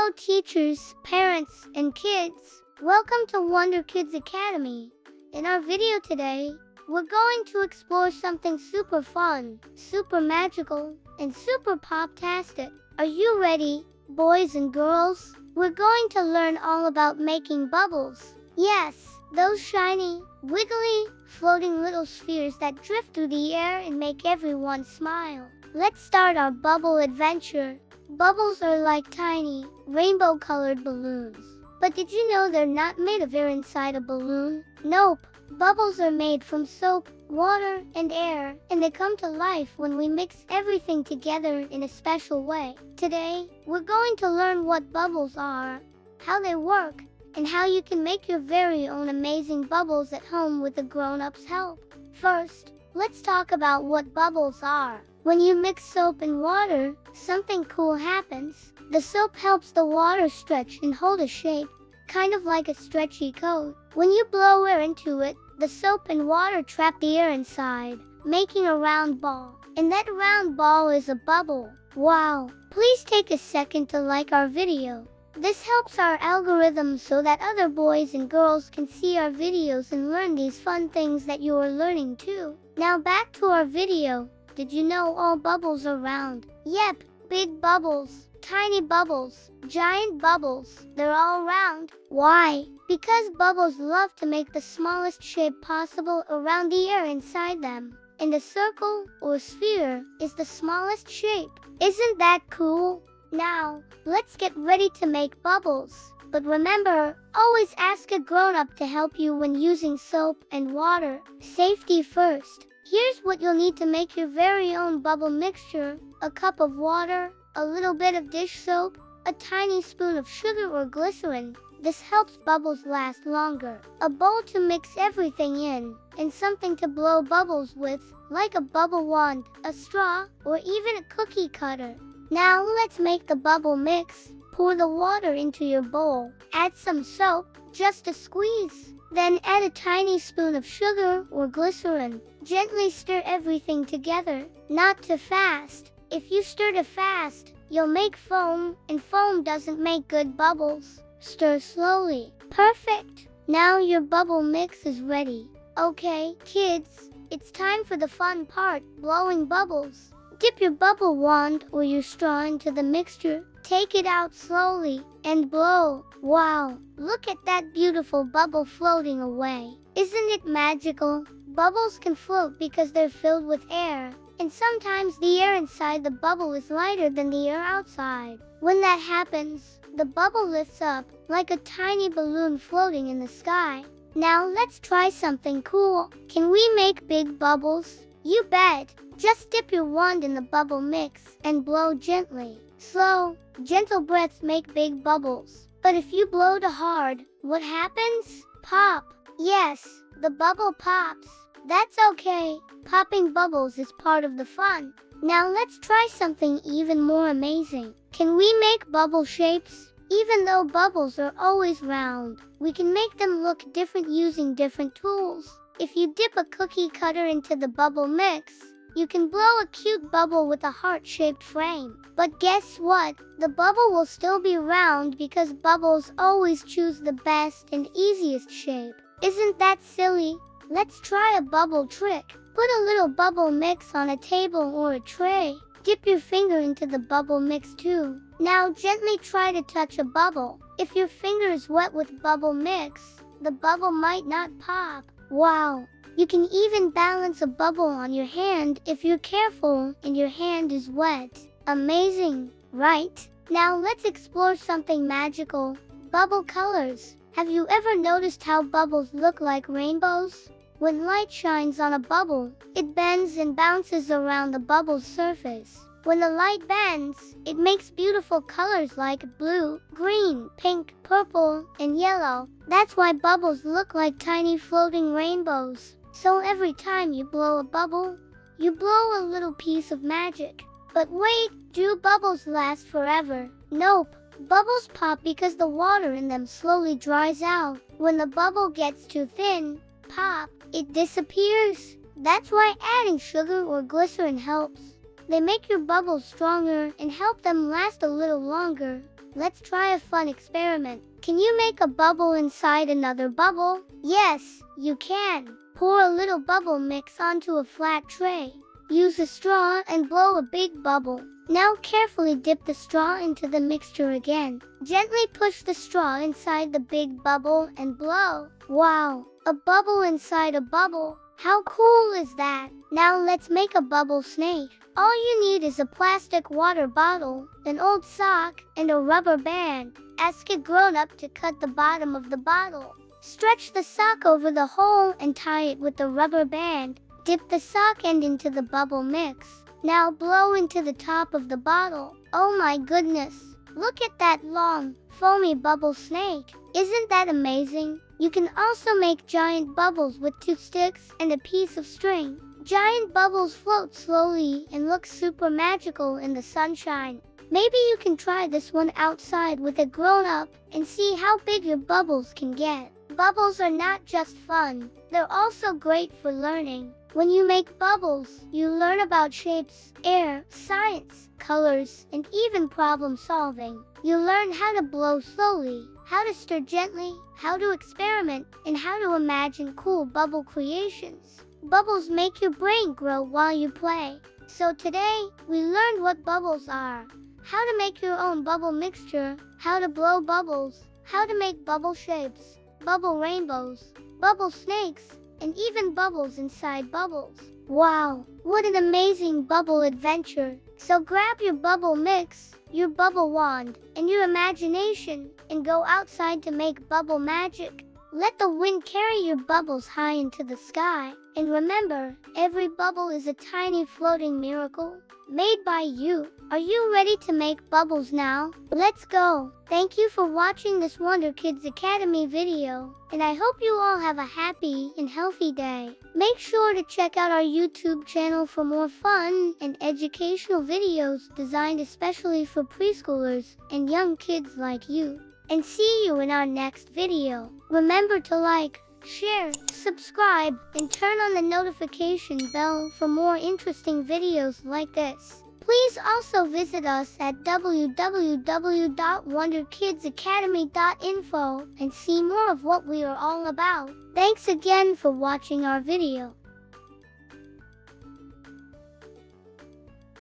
Hello teachers, parents, and kids. Welcome to Wonder Kids Academy. In our video today, we're going to explore something super fun, super magical, and super pop-tastic. Are you ready, boys and girls? We're going to learn all about making bubbles. Yes, those shiny, wiggly, floating little spheres that drift through the air and make everyone smile. Let's start our bubble adventure. Bubbles are like tiny, rainbow-colored balloons. But did you know they're not made of air inside a balloon? Nope. Bubbles are made from soap, water, and air, and they come to life when we mix everything together in a special way. Today, we're going to learn what bubbles are, how they work, and how you can make your very own amazing bubbles at home with a grown-up's help. First, let's talk about what bubbles are. When you mix soap and water, something cool happens. The soap helps the water stretch and hold a shape, kind of like a stretchy coat. When you blow air into it, the soap and water trap the air inside, making a round ball. And that round ball is a bubble. Wow! Please take a second to like our video. This helps our algorithm so that other boys and girls can see our videos and learn these fun things that you are learning too. Now back to our video. Did you know all bubbles are round? Yep, big bubbles, tiny bubbles, giant bubbles, they're all round. Why? Because bubbles love to make the smallest shape possible around the air inside them. And a circle, or sphere, is the smallest shape. Isn't that cool? Now, let's get ready to make bubbles. But remember, always ask a grown-up to help you when using soap and water. Safety first. Here's what you'll need to make your very own bubble mixture: a cup of water, a little bit of dish soap, a tiny spoon of sugar or glycerin. This helps bubbles last longer. A bowl to mix everything in, and something to blow bubbles with, like a bubble wand, a straw, or even a cookie cutter. Now let's make the bubble mix. Pour the water into your bowl. Add some soap, just a squeeze. Then add a tiny spoon of sugar or glycerin. Gently stir everything together, not too fast. If you stir too fast, you'll make foam, and foam doesn't make good bubbles. Stir slowly. Perfect! Now your bubble mix is ready. Okay, kids, it's time for the fun part, blowing bubbles. Dip your bubble wand or your straw into the mixture. Take it out slowly and blow. Wow, look at that beautiful bubble floating away. Isn't it magical? Bubbles can float because they're filled with air, and sometimes the air inside the bubble is lighter than the air outside. When that happens, the bubble lifts up like a tiny balloon floating in the sky. Now let's try something cool. Can we make big bubbles? You bet! Just dip your wand in the bubble mix and blow gently. Slow, gentle breaths make big bubbles. But if you blow too hard, what happens? Pop! Yes, the bubble pops. That's okay. Popping bubbles is part of the fun. Now let's try something even more amazing. Can we make bubble shapes? Even though bubbles are always round, we can make them look different using different tools. If you dip a cookie cutter into the bubble mix, you can blow a cute bubble with a heart-shaped frame. But guess what? The bubble will still be round because bubbles always choose the best and easiest shape. Isn't that silly? Let's try a bubble trick. Put a little bubble mix on a table or a tray. Dip your finger into the bubble mix too. Now gently try to touch a bubble. If your finger is wet with bubble mix, the bubble might not pop. Wow! You can even balance a bubble on your hand if you're careful and your hand is wet. Amazing, right? Now let's explore something magical. Bubble colors. Have you ever noticed how bubbles look like rainbows? When light shines on a bubble, it bends and bounces around the bubble's surface. When the light bends, it makes beautiful colors like blue, green, pink, purple, and yellow. That's why bubbles look like tiny floating rainbows. So every time you blow a bubble, you blow a little piece of magic. But wait, do bubbles last forever? Nope. Bubbles pop because the water in them slowly dries out. When the bubble gets too thin, pop, it disappears. That's why adding sugar or glycerin helps. They make your bubbles stronger and help them last a little longer. Let's try a fun experiment. Can you make a bubble inside another bubble? Yes, you can. Pour a little bubble mix onto a flat tray. Use a straw and blow a big bubble. Now carefully dip the straw into the mixture again. Gently push the straw inside the big bubble and blow. Wow, a bubble inside a bubble. How cool is that? Now let's make a bubble snake. All you need is a plastic water bottle, an old sock, and a rubber band. Ask a grown-up to cut the bottom of the bottle. Stretch the sock over the hole and tie it with the rubber band. Dip the sock end into the bubble mix. Now blow into the top of the bottle. Oh my goodness! Look at that long, foamy bubble snake. Isn't that amazing? You can also make giant bubbles with 2 sticks and a piece of string. Giant bubbles float slowly and look super magical in the sunshine. Maybe you can try this one outside with a grown-up and see how big your bubbles can get. Bubbles are not just fun, they're also great for learning. When you make bubbles, you learn about shapes, air, science, colors, and even problem solving. You learn how to blow slowly, how to stir gently, how to experiment, and how to imagine cool bubble creations. Bubbles make your brain grow while you play. So today, we learned what bubbles are, how to make your own bubble mixture, how to blow bubbles, how to make bubble shapes, bubble rainbows, bubble snakes, and even bubbles inside bubbles. Wow, what an amazing bubble adventure! So grab your bubble mix, your bubble wand, and your imagination, and go outside to make bubble magic. Let the wind carry your bubbles high into the sky. And remember, every bubble is a tiny floating miracle made by you. Are you ready to make bubbles now? Let's go! Thank you for watching this Wonder Kids Academy video, and I hope you all have a happy and healthy day. Make sure to check out our YouTube channel for more fun and educational videos designed especially for preschoolers and young kids like you. And see you in our next video. Remember to like, share, subscribe, and turn on the notification bell for more interesting videos like this. Please also visit us at www.wonderkidsacademy.info and see more of what we are all about. Thanks again for watching our video.